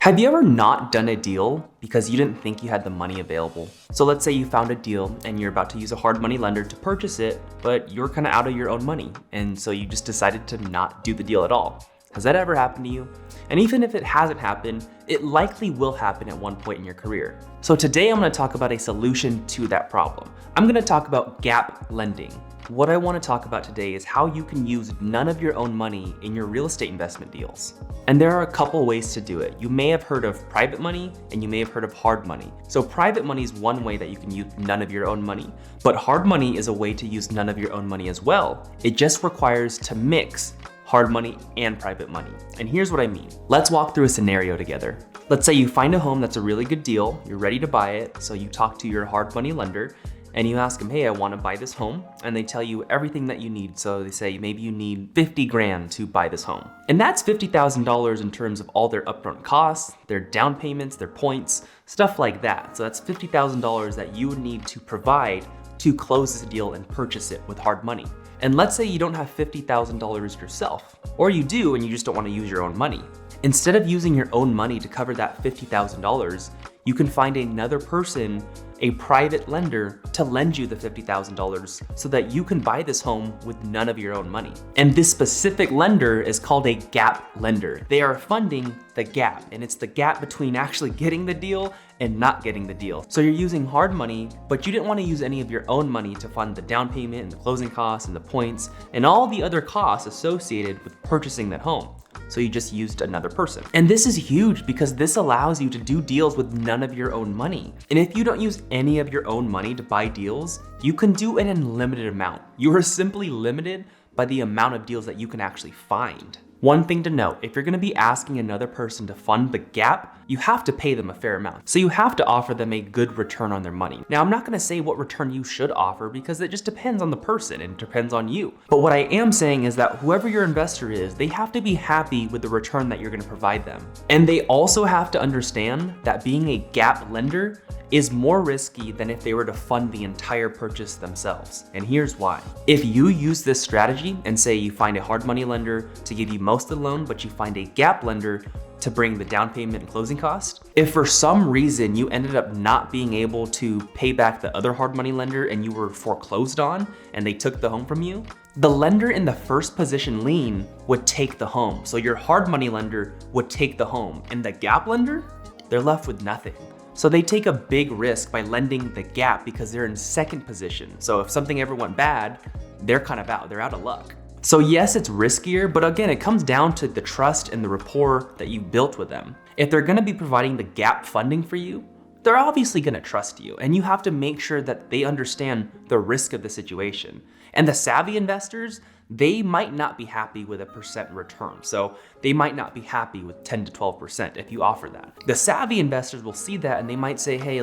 Have you ever not done a deal because you didn't think you had the money available? So let's say you found a deal and you're about to use a hard money lender to purchase it, but you're kind of out of your own money. And so you just decided to not do the deal at all. Has that ever happened to you? And even if it hasn't happened, it likely will happen at one point in your career. So today I'm going to talk about a solution to that problem. I'm going to talk about gap lending. What I want to talk about today is how you can use none of your own money in your real estate investment deals. And there are a couple ways to do it. You may have heard of private money and you may have heard of hard money. So private money is one way that you can use none of your own money, but hard money is a way to use none of your own money as well. It just requires to mix hard money and private money. And here's what I mean. Let's walk through a scenario together. Let's say you find a home that's a really good deal, you're ready to buy it, so you talk to your hard money lender and you ask them, hey, I want to buy this home. And they tell you everything that you need. So they say, maybe you need 50 grand to buy this home. And that's $50,000 in terms of all their upfront costs, their down payments, their points, stuff like that. So that's $50,000 that you would need to provide to close this deal and purchase it with hard money. And let's say you don't have $50,000 yourself, or you do and you just don't want to use your own money. Instead of using your own money to cover that $50,000, you can find another person, a private lender, to lend you the $50,000 so that you can buy this home with none of your own money. And this specific lender is called a gap lender. They are funding the gap, and it's the gap between actually getting the deal and not getting the deal. So you're using hard money, but you didn't want to use any of your own money to fund the down payment and the closing costs and the points and all the other costs associated with purchasing that home. So you just used another person. And this is huge because this allows you to do deals with none of your own money. And if you don't use any of your own money to buy deals, you can do an unlimited amount. You are simply limited by the amount of deals that you can actually find. One thing to note, if you're gonna be asking another person to fund the gap, you have to pay them a fair amount. So you have to offer them a good return on their money. Now, I'm not gonna say what return you should offer because it just depends on the person and it depends on you. But what I am saying is that whoever your investor is, they have to be happy with the return that you're gonna provide them. And they also have to understand that being a gap lender is more risky than if they were to fund the entire purchase themselves. And here's why. If you use this strategy and say you find a hard money lender to give you most of the loan, but you find a gap lender to bring the down payment and closing cost, if for some reason you ended up not being able to pay back the other hard money lender and you were foreclosed on and they took the home from you, the lender in the first position lien would take the home. So your hard money lender would take the home, and the gap lender, they're left with nothing. So they take a big risk by lending the gap because they're in second position. So if something ever went bad, they're kind of out, they're out of luck. So yes, it's riskier, but again, it comes down to the trust and the rapport that you built with them. If they're gonna be providing the gap funding for you, they're obviously gonna trust you, and you have to make sure that they understand the risk of the situation. And the savvy investors, they might not be happy with a percent return. So they might not be happy with 10 to 12% if you offer that. The savvy investors will see that and they might say, hey,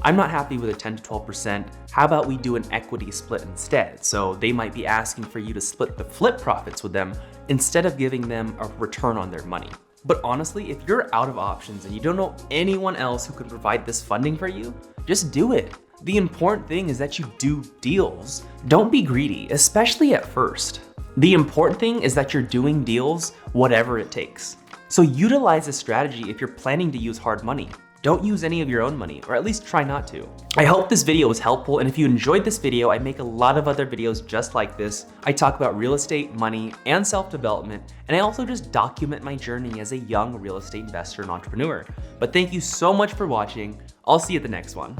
I'm not happy with a 10 to 12%. How about we do an equity split instead? So they might be asking for you to split the flip profits with them instead of giving them a return on their money. But honestly, if you're out of options and you don't know anyone else who can provide this funding for you, just do it. The important thing is that you do deals. Don't be greedy, especially at first. The important thing is that you're doing deals whatever it takes. So utilize this strategy if you're planning to use hard money. Don't use any of your own money, or at least try not to. I hope this video was helpful, and if you enjoyed this video, I make a lot of other videos just like this. I talk about real estate, money, and self-development, and I also just document my journey as a young real estate investor and entrepreneur. But thank you so much for watching. I'll see you at the next one.